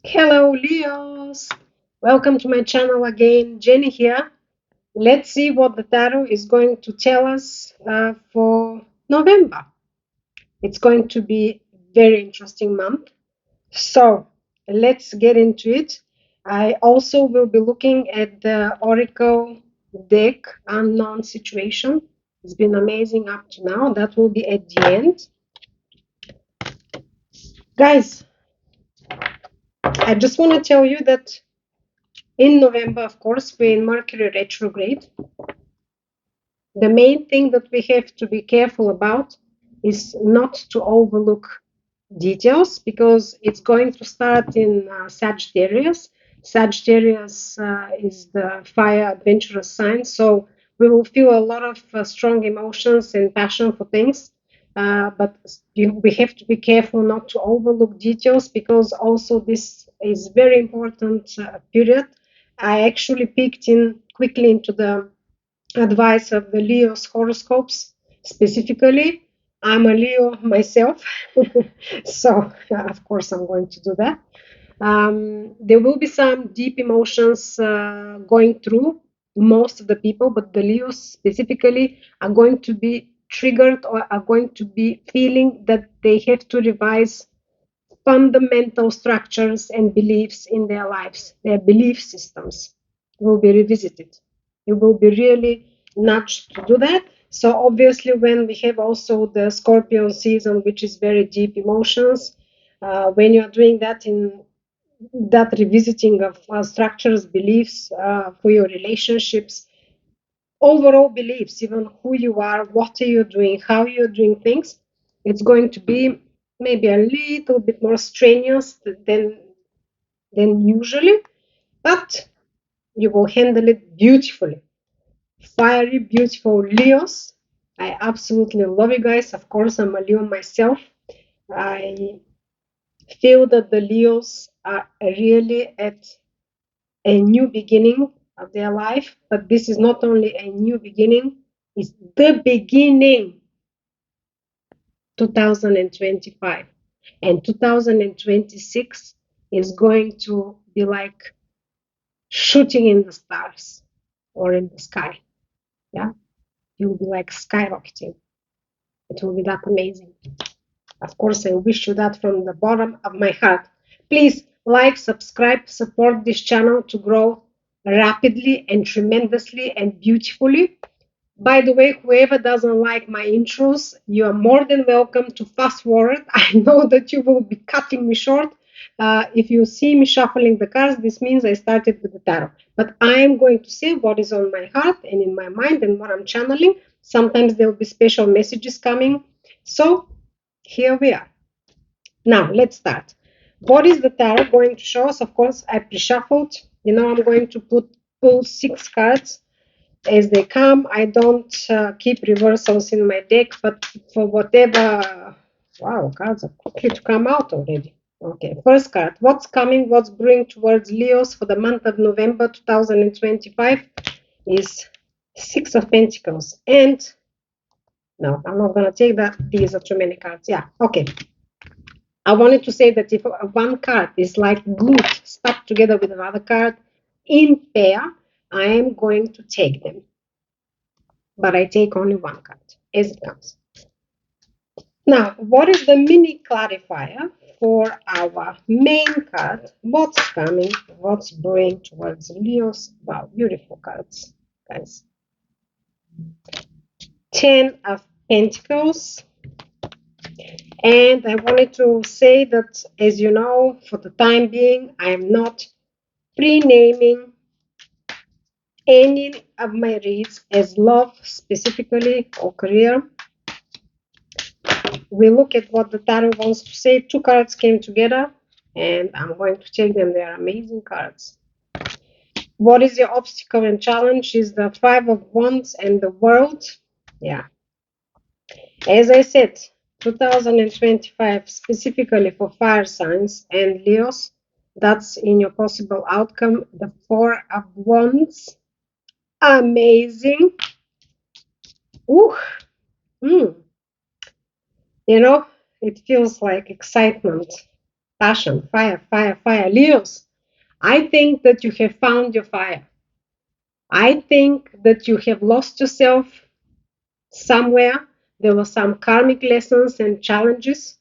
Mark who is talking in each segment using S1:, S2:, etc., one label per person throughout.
S1: Hello, Leos. Welcome to my channel again. Jenny here. Let's see what the tarot is going to tell us for November. It's going to be very interesting month. So let's get into it. I also will be looking at the Oracle deck Unknown Situation. It's been amazing up to now. That will be at the end. Guys, I just want to tell you that in November, of course, we're in Mercury retrograde. The main thing that we have to be careful about is not to overlook details because it's going to start in Sagittarius. Sagittarius is the fire adventurous sign, so we will feel a lot of strong emotions and passion for things. But we have to be careful not to overlook details because also this is very important period. I actually peeked in quickly into the advice of the Leo's horoscopes specifically. I'm a Leo myself, so of course I'm going to do that. There will be some deep emotions going through most of the people, but the Leos specifically are going to be triggered or are going to be feeling that they have to revise fundamental structures and beliefs in their lives. Their belief systems will be revisited. You will be really nudged to do that. So obviously, when we have also the Scorpion season, which is very deep emotions, when you are doing that in that revisiting of structures, beliefs for your relationships, overall beliefs, even who you are, what are you doing, how you're doing things, it's going to be maybe a little bit more strenuous than usually, but you will handle it beautifully. Fiery, beautiful Leos. I absolutely love you guys. Of course, I'm a Leo myself. I feel that the Leos are really at a new beginning of their life, but this is not only a new beginning, it's the beginning 2025. And 2026 is going to be like shooting in the stars or in the sky. Yeah, it will be like skyrocketing. It will be that amazing. Of course, I wish you that from the bottom of my heart. Please like, subscribe, support this channel to grow rapidly and tremendously and beautifully. By the way, whoever doesn't like my intros, you are more than welcome to fast forward. I know that you will be cutting me short. If you see me shuffling the cards, this means I started with the tarot. But I am going to say what is on my heart and in my mind and what I'm channeling. Sometimes there will be special messages coming. So here we are. Now let's start. What is the tarot going to show us? Of course, I pre-shuffled. You know, I'm going to pull 6 cards as they come. I don't keep reversals in my deck, but for whatever. Wow, cards are quickly to come out already. Okay, first card. What's coming? What's brewing towards Leos for the month of November 2025 is Six of Pentacles. And no, I'm not going to take that. These are too many cards. Yeah, okay. I wanted to say that if one card is like glued, stuck together with another card in pair, I am going to take them. But I take only one card as it comes. Now, what is the mini clarifier for our main card? What's coming? What's brewing towards Leos? Wow, beautiful cards, guys. 10 of Pentacles. And I wanted to say that, as you know, for the time being, I am not pre-naming any of my reads as love specifically or career. We look at what the tarot wants to say. 2 cards came together and I'm going to take them. They are amazing cards. What is your obstacle and challenge is the 5 of Wands and the World. Yeah. As I said, 2025 specifically for fire signs and Leos, that's in your possible outcome. The 4 of Wands. Amazing. Ooh. Mm. You know, it feels like excitement. passion, fire, fire, fire. Leos, I think that you have found your fire. I think that you have lost yourself somewhere. There were some karmic lessons and challenges.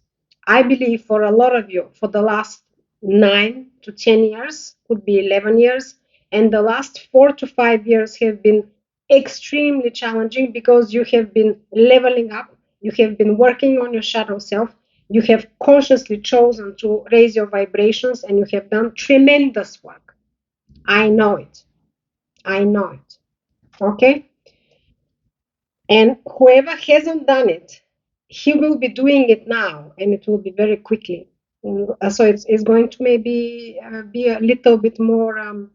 S1: I believe for a lot of you, for the last 9 to 10 years, could be 11 years, and the last 4 to 5 years have been extremely challenging because you have been leveling up, you have been working on your shadow self, you have consciously chosen to raise your vibrations, and you have done tremendous work. I know it. I know it. Okay? And whoever hasn't done it, he will be doing it now, and it will be very quickly. So it's going to maybe be a little bit more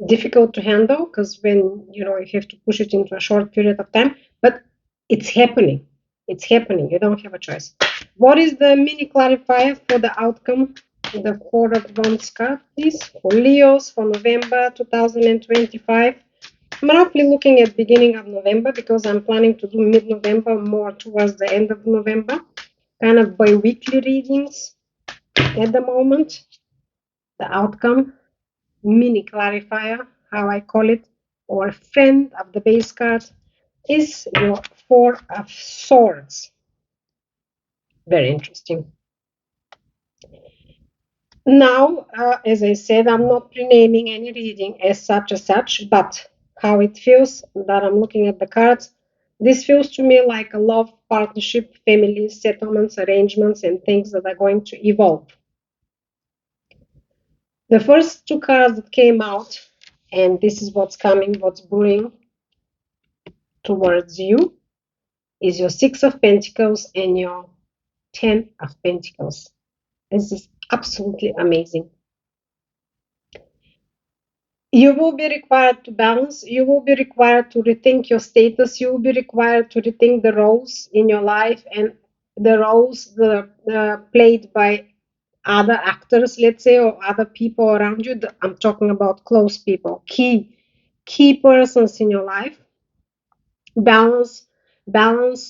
S1: difficult to handle because when you have to push it into a short period of time, but it's happening. It's happening. You don't have a choice. What is the mini clarifier for the outcome? The Four of Wands card, please, for Leos for November 2025. I'm roughly looking at beginning of November because I'm planning to do mid-November, more towards the end of November, kind of bi-weekly readings at the moment. The outcome, mini clarifier, how I call it, or friend of the base card, is your Four of Swords. Very interesting. Now, as I said, I'm not renaming any reading as such, but how it feels that I'm looking at the cards, this feels to me like a love, partnership, family, settlements, arrangements, and things that are going to evolve. The first two cards that came out, and this is what's coming, what's brewing towards you, is your Six of Pentacles and your Ten of Pentacles. This is absolutely amazing. You will be required to balance. You will be required to rethink your status. You will be required to rethink the roles in your life and the roles that are played by other actors, let's say, or other people around you. I'm talking about close people, key persons in your life. Balance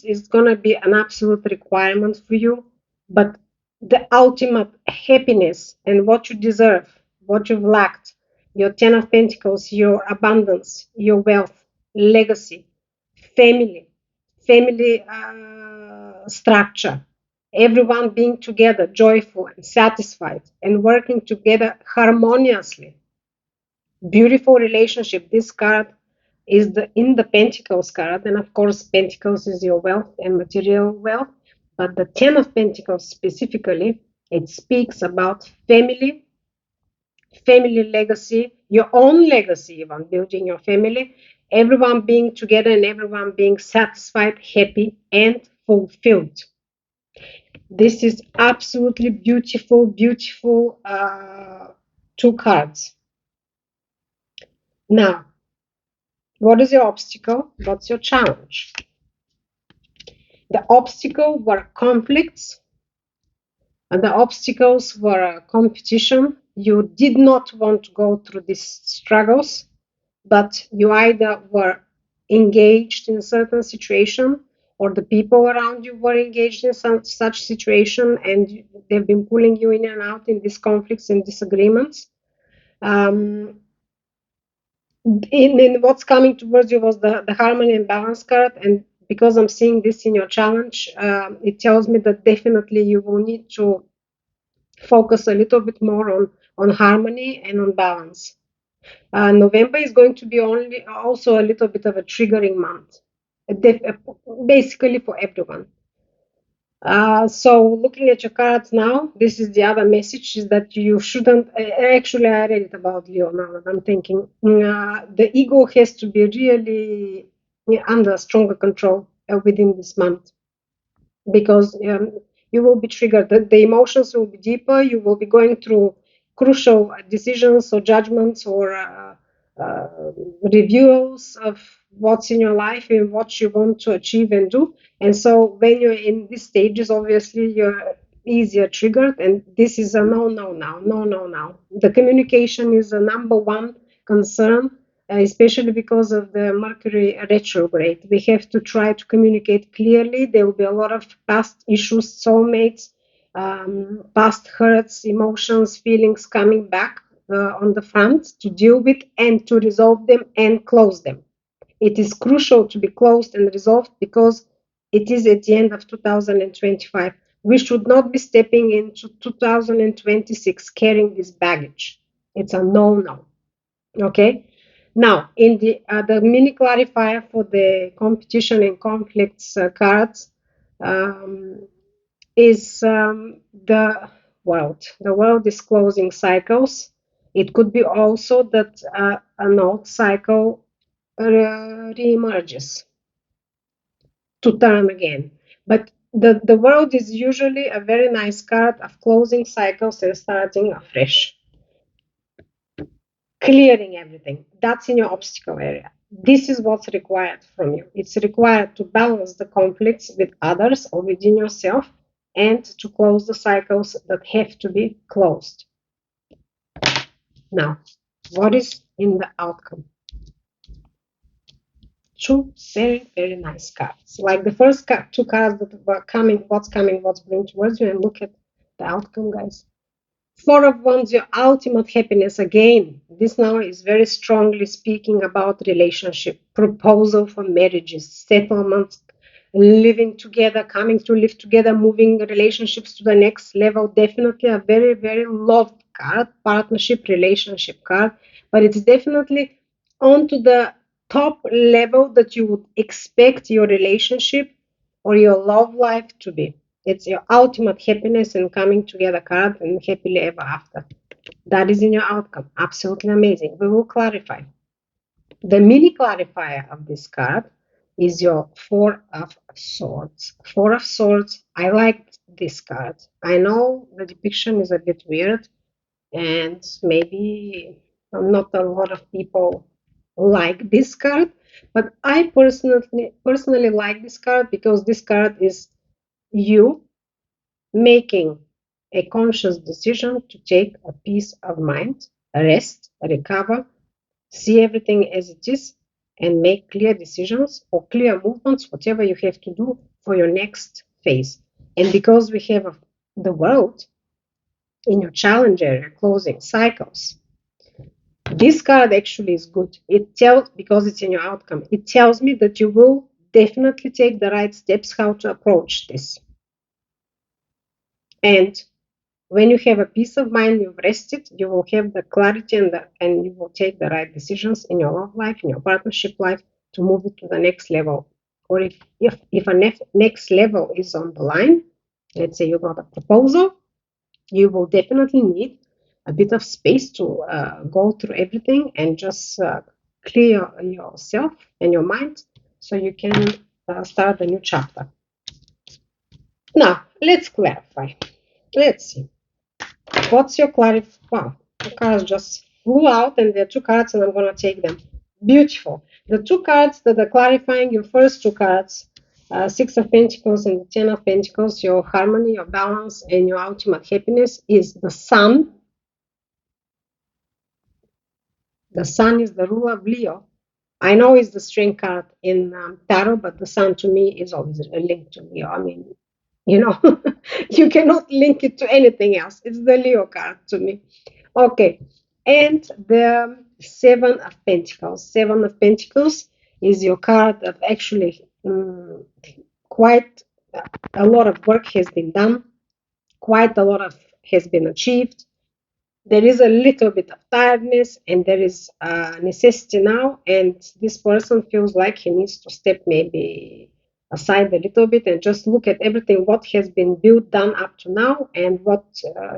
S1: is going to be an absolute requirement for you, but the ultimate happiness and what you deserve, what you've lacked, your Ten of Pentacles, your abundance, your wealth, legacy, family structure, everyone being together, joyful and satisfied and working together harmoniously. Beautiful relationship. This card is in the Pentacles card, and of course Pentacles is your wealth and material wealth, but the Ten of Pentacles specifically, it speaks about family legacy, your own legacy, even building your family, everyone being together and everyone being satisfied, happy and fulfilled. This is absolutely beautiful two cards. Now, what is your obstacle? What's your challenge? The obstacle were conflicts, and the obstacles were competition. You did not want to go through these struggles, but you either were engaged in a certain situation or the people around you were engaged in such situation, and they've been pulling you in and out in these conflicts and disagreements. In what's coming towards you was the harmony and balance card, and because I'm seeing this in your challenge, it tells me that definitely you will need to focus a little bit more on harmony and on balance. November is going to be also a little bit of a triggering month, basically for everyone. So looking at your cards now, this is the other message, is that you shouldn't, actually I read it about Leo now that I'm thinking, the ego has to be really under stronger control within this month, because you will be triggered, the emotions will be deeper, you will be going through crucial decisions or judgments or reviews of what's in your life and what you want to achieve and do. And so when you're in these stages, obviously you're easier triggered, and this is a no. The communication is a number one concern, especially because of the Mercury retrograde. We have to try to communicate clearly. There will be a lot of past issues, soulmates, past hurts, emotions, feelings coming back on the front to deal with and to resolve them and close them. It is crucial to be closed and resolved because it is at the end of 2025. We should not be stepping into 2026 carrying this baggage. It's a no-no. Okay. Now, in the mini clarifier for the competition and conflicts cards is the world. The world is closing cycles. It could be also that an old cycle reemerges to turn again. But the world is usually a very nice card of closing cycles and starting afresh. Clearing everything. That's in your obstacle area. This is what's required from you. It's required to balance the conflicts with others or within yourself and to close the cycles that have to be closed. Now, what is in the outcome? Two very, very nice cards. Like the first two cards that were coming, what's bringing towards you, and look at the outcome, guys. Four of Wands, your ultimate happiness. Again, this now is very strongly speaking about relationship, proposal for marriages, settlements, living together, coming to live together, moving relationships to the next level. Definitely a very, very loved card, partnership, relationship card, but it's definitely onto the top level that you would expect your relationship or your love life to be. It's your ultimate happiness and coming together card and happily ever after. That is in your outcome. Absolutely amazing. We will clarify. The mini clarifier of this card is your Four of Swords. Four of Swords. I like this card. I know the depiction is a bit weird and maybe not a lot of people like this card, but I personally like this card because this card is you making a conscious decision to take a peace of mind, rest, recover, see everything as it is, and make clear decisions or clear movements, whatever you have to do for your next phase. And because we have the world in your challenge area closing cycles, this card actually is good. It tells, because it's in your outcome, it tells me that you will definitely take the right steps how to approach this. And when you have a peace of mind, you've rested, you will have the clarity and you will take the right decisions in your love life, in your partnership life to move it to the next level. Or if a next level is on the line, let's say you got a proposal, you will definitely need a bit of space to go through everything and just clear yourself and your mind so you can start a new chapter. Now, let's clarify. Let's see. What's your clarify? Wow, the cards just flew out and there are two cards and I'm going to take them. Beautiful. The two cards that are clarifying your first two cards, Six of Pentacles and the Ten of Pentacles, your harmony, your balance, and your ultimate happiness is the Sun. The Sun is the ruler of Leo. I know it's the Strength card in Tarot, but the Sun to me is always linked to Leo. I mean, you know, you cannot link it to anything else. It's the Leo card to me. Okay, and the Seven of Pentacles. Seven of Pentacles is your card of actually quite a lot of work has been done, quite a lot of has been achieved. There is a little bit of tiredness and there is a necessity now, and this person feels like he needs to step maybe aside a little bit and just look at everything what has been built done up to now and what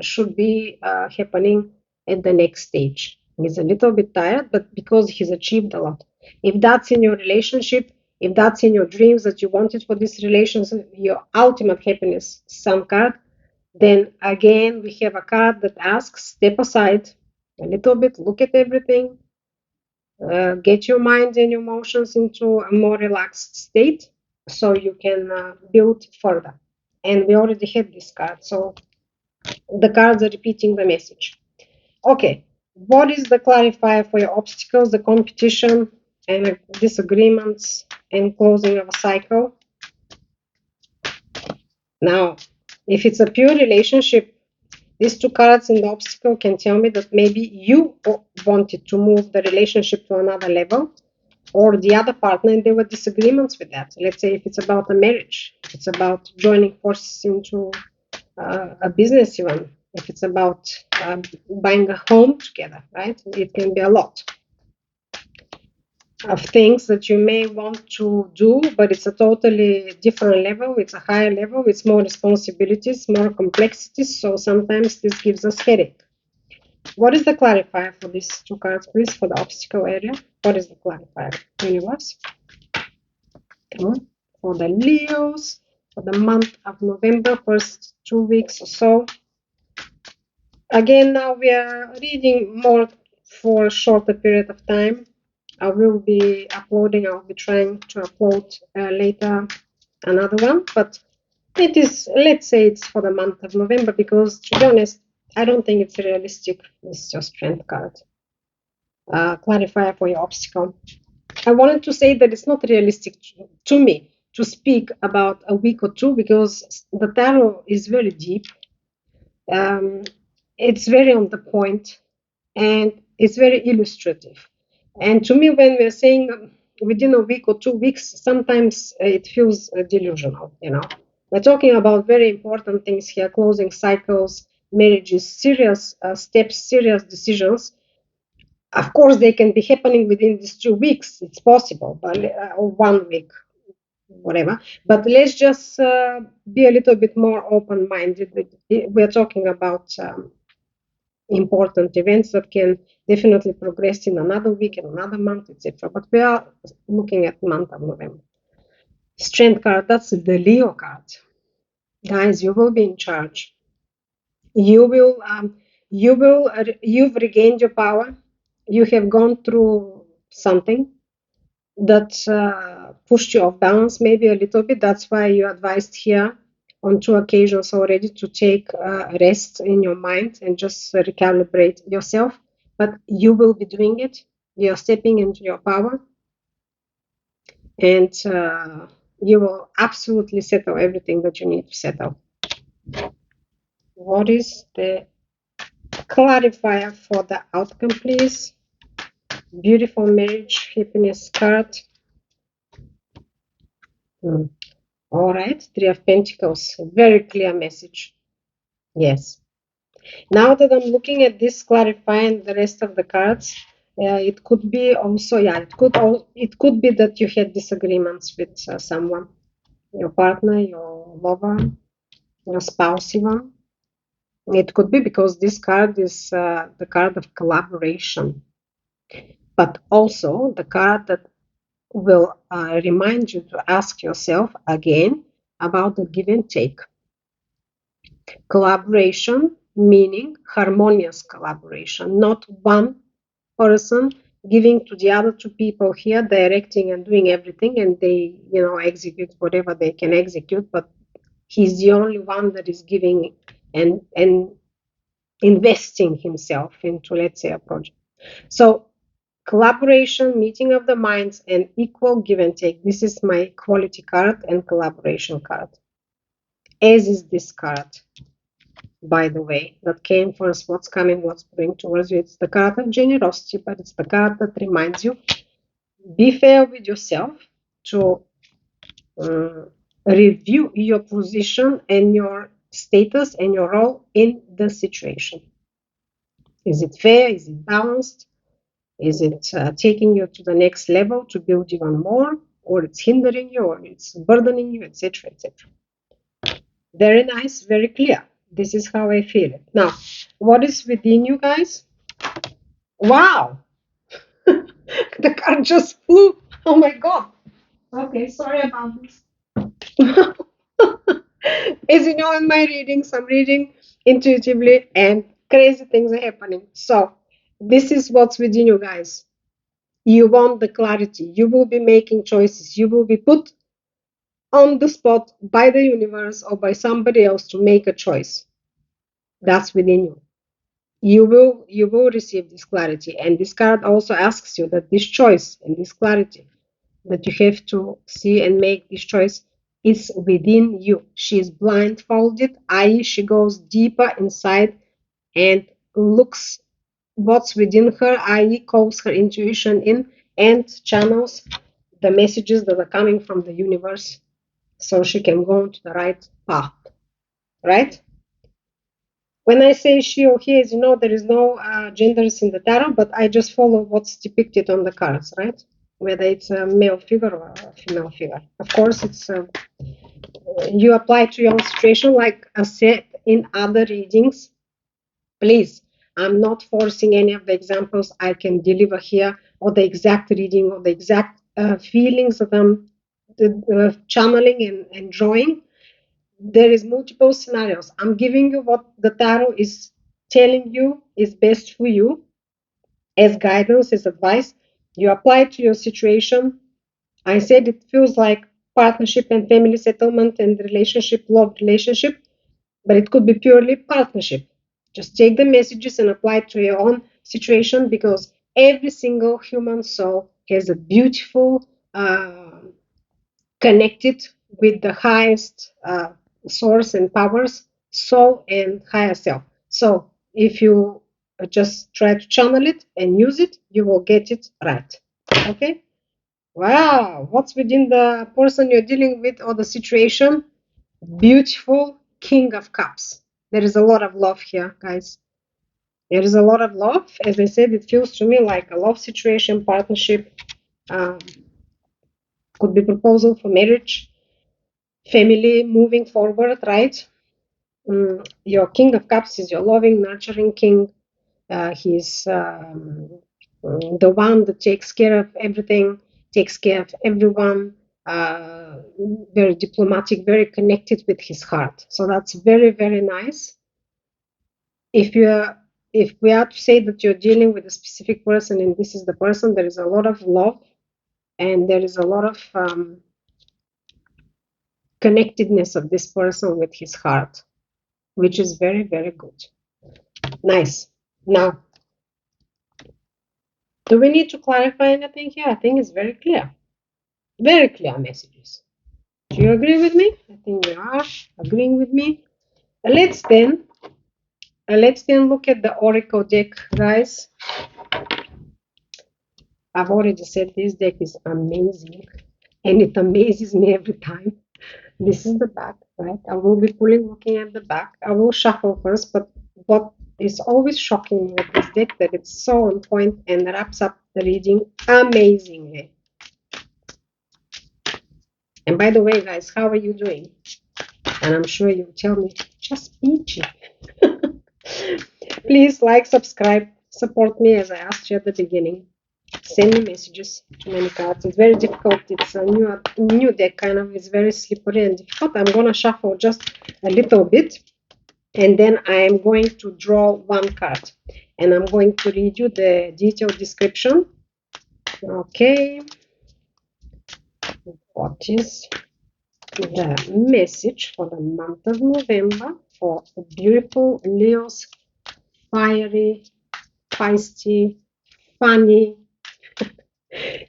S1: should be happening at the next stage. He's a little bit tired, but because he's achieved a lot. If that's in your relationship, if that's in your dreams that you wanted for this relationship, your ultimate happiness, Sun card, then again we have a card that asks, step aside a little bit, look at everything, get your mind and your emotions into a more relaxed state so you can build further. And we already had this card, so the cards are repeating the message. Okay, what is the clarifier for your obstacles, the competition and disagreements and closing of a cycle? Now, If it's a pure relationship, these two cards in the obstacle can tell me that maybe you wanted to move the relationship to another level, or the other partner, and there were disagreements with that. Let's say if it's about a marriage, if it's about joining forces into a business even, if it's about buying a home together, right? It can be a lot of things that you may want to do, but it's a totally different level. It's a higher level. It's more responsibilities, more complexities. So sometimes this gives us headache. What is the clarifier for these two cards, please, for the obstacle area? What is the clarifier, universe? Come on. For the Leos, for the month of November, first 2 weeks or so. Again, now we are reading more for a shorter period of time. I will be uploading, I'll be trying to upload later another one, but it is, let's say it's for the month of November, because to be honest, I don't think it's realistic. It's your strength card. Clarifier for your obstacle. I wanted to say that it's not realistic to me to speak about a week or two, because the tarot is very deep. It's very on the point, and it's very illustrative. And to me, when we're saying within a week or 2 weeks, sometimes it feels delusional, you know. We're talking about very important things here, closing cycles, marriages, serious steps, serious decisions. Of course, they can be happening within these 2 weeks. It's possible, but or 1 week, whatever. But let's just be a little bit more open-minded. We're talking about important events that can definitely progress in another week, in another month, etc. But we are looking at month of November. Strength card, that's the Leo card. Guys, you will be in charge. You've regained your power. You have gone through something that pushed you off balance maybe a little bit. That's why you advised here on 2 occasions already to take rest in your mind and just recalibrate yourself. But you will be doing it. You're stepping into your power, and you will absolutely settle everything that you need to settle. What is the clarifier for the outcome, please? Beautiful marriage, happiness card. All right, Three of Pentacles, very clear message. Yes. Now that I'm looking at this, clarifying the rest of the cards, it could be also, it could be that you had disagreements with someone, your partner, your lover, your spouse even. It could be because this card is the card of collaboration, but also the card that will remind you to ask yourself again about the give and take. Collaboration meaning harmonious collaboration, not one person giving to the other 2 people here, directing and doing everything, and they, execute whatever they can execute, but he's the only one that is giving and investing himself into, let's say, a project. So collaboration, meeting of the minds, and equal give and take. This is my quality card and collaboration card, as is this card, by the way, that came first. What's coming, what's going towards you. It's the card of generosity, but it's the card that reminds you, be fair with yourself, to review your position and your status and your role in the situation. Is it fair? Is it balanced? Is it taking you to the next level to build even more, or it's hindering you, or it's burdening you, etc., etc. Very nice, very clear. This is how I feel it. Now, what is within you guys? Wow! The card just flew. Oh my god. Okay, sorry about this. As you know, in my readings, I'm reading intuitively and crazy things are happening. So, this is what's within you guys. You want the clarity. You will be making choices. You will be put on the spot by the universe or by somebody else to make a choice. That's within you. You will receive this clarity. And this card also asks you that this choice and this clarity that you have to see and make this choice is within you. She is blindfolded, i.e., she goes deeper inside and looks what's within her, i.e., calls her intuition in and channels the messages that are coming from the universe so she can go into the right path, right? When I say she or he, as you know, there is no genders in the tarot, but I just follow what's depicted on the cards, right? Whether it's a male figure or a female figure. Of course, it's you apply to your own situation, like I said in other readings. Please, I'm not forcing any of the examples I can deliver here, or the exact reading, or the exact feelings that I'm channeling and drawing. There is multiple scenarios. I'm giving you what the tarot is telling you is best for you as guidance, as advice. You apply it to your situation. I said it feels like partnership and family settlement and relationship, love relationship, but it could be purely partnership. Just take the messages and apply it to your own situation, because every single human soul has a beautiful connected with the highest source and powers, soul and higher self. So if you just try to channel it and use it, you will get it right. Okay? Wow, what's within the person you're dealing with or the situation? Beautiful King of Cups. There is a lot of love here, guys. There is a lot of love. As I said, it feels to me like a love situation, partnership, um, could be proposal for marriage, family moving forward, right? Your King of Cups is your loving, nurturing king. He's the one that takes care of everything, takes care of everyone, uh, very diplomatic, very connected with his heart. So that's very, very nice. If we are to say that you're dealing with a specific person and this is the person, there is a lot of love and there is a lot of connectedness of this person with his heart, which is very, very good. Nice. Now, do we need to clarify anything here? I think it's very clear. Very clear messages. Do you agree with me? I think you are agreeing with me. Let's then look at the Oracle deck, guys. I've already said this deck is amazing, and it amazes me every time. This is the back, right? I will be looking at the back. I will shuffle first, but what is always shocking me with this deck that it's so on point and wraps up the reading amazingly. And by the way, guys, how are you doing? And I'm sure you'll tell me, just peachy. Please like, subscribe, support me as I asked you at the beginning. Send me messages to many cards. It's very difficult. It's a new deck, kind of. It's very slippery and difficult. I'm going to shuffle just a little bit, and then I'm going to draw one card. And I'm going to read you the detailed description. Okay. What is the message for the month of November for the beautiful Leos, fiery, feisty, funny,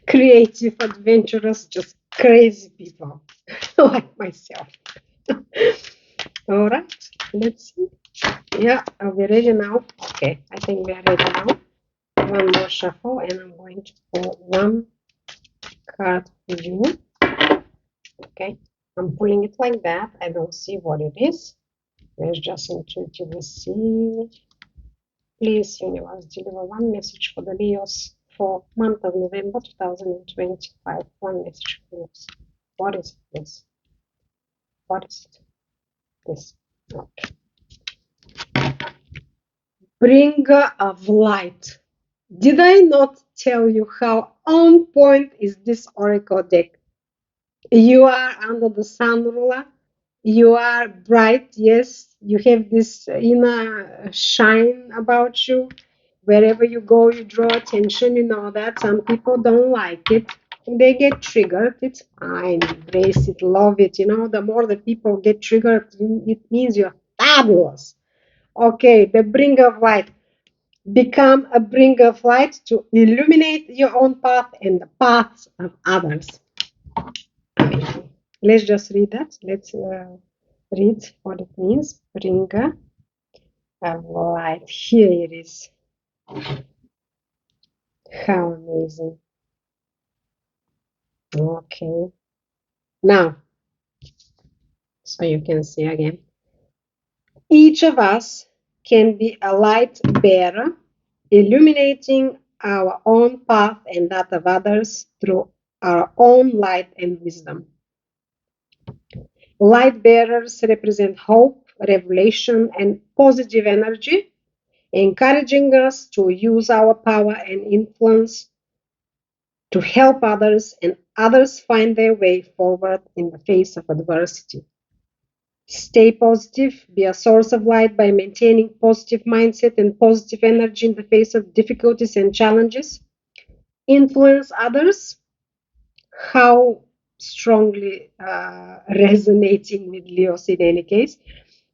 S1: creative, adventurous, just crazy people like myself. All right, let's see. Yeah, are we ready now? Okay, I think we are ready now. One more shuffle, and I'm going to pull one card for you. Okay, I'm pulling it like that. I don't see what it is. Let's just intuitively see. Please, universe, deliver one message for the Leos for month of November 2025. One message for Leos. What is this? What is it? This. Okay. Bringer of light. Did I not tell you how on point is this oracle deck? You are under the sun ruler. You are bright, yes. You have this inner shine about you. Wherever you go, you draw attention. You know that some people don't like it. They get triggered. It's fine. Embrace it, love it. You know, the more the people get triggered, it means you're fabulous. Okay, the bringer of light. Become a bringer of light to illuminate your own path and the paths of others. Let's just read that. Let's read what it means. Bringer of light. Here it is. How amazing. Okay. Now, so you can see again. Each of us can be a light bearer, illuminating our own path and that of others through our own light and wisdom. Light bearers represent hope, revelation, and positive energy, encouraging us to use our power and influence to help others and others find their way forward in the face of adversity. Stay positive, be a source of light by maintaining positive mindset and positive energy in the face of difficulties and challenges. Influence others, how strongly resonating with Leos in any case.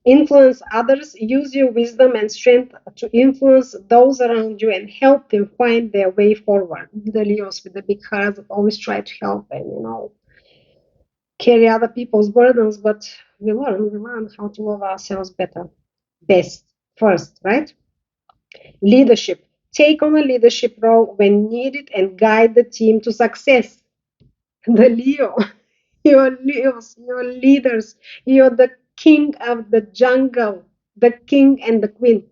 S1: Influence others, use your wisdom and strength to influence those around you and help them find their way forward. The Leos with the big hearts that always try to help and, carry other people's burdens, but we learn how to love ourselves better, best, first, right? Leadership. Take on a leadership role when needed and guide the team to success. The Leo, your Leos, your leaders, you're the king of the jungle, the king and the queen.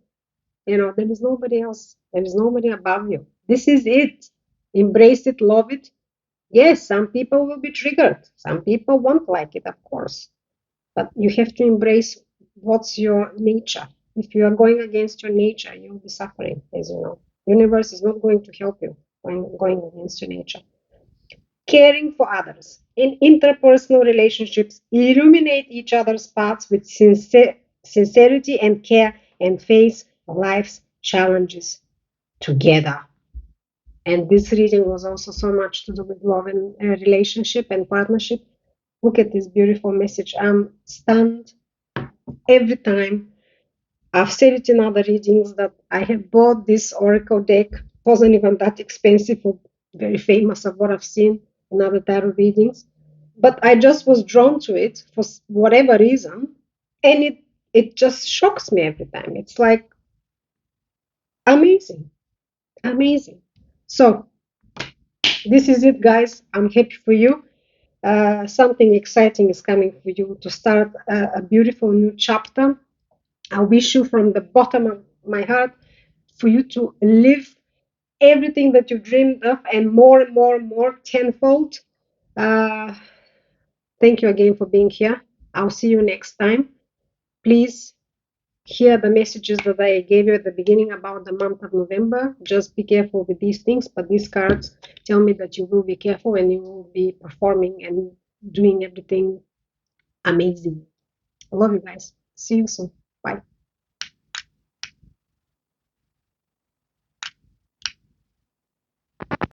S1: There is nobody else. There is nobody above you. This is it. Embrace it, love it. Yes, some people will be triggered. Some people won't like it, of course. But you have to embrace what's your nature. If you are going against your nature, you'll be suffering, as you know. Universe is not going to help you going against your nature. Caring for others. In interpersonal relationships, illuminate each other's paths with sincerity and care and face life's challenges together. And this reading was also so much to do with love and relationship and partnership. Look at this beautiful message. I'm stunned every time. I've said it in other readings that I have bought this oracle deck. It wasn't even that expensive or very famous of what I've seen in other tarot readings. But I just was drawn to it for whatever reason. And it just shocks me every time. It's like amazing. Amazing. So this is it, guys. I'm happy for you. Something exciting is coming for you to start a beautiful new chapter. I wish you from the bottom of my heart for you to live everything that you dreamed of and more and more and more tenfold. Thank you again for being here. I'll see you next time. Please hear the messages that I gave you at the beginning about the month of November. Just be careful with these things, but these cards tell me that you will be careful and you will be performing and doing everything amazing. I love you guys. See you soon. Bye.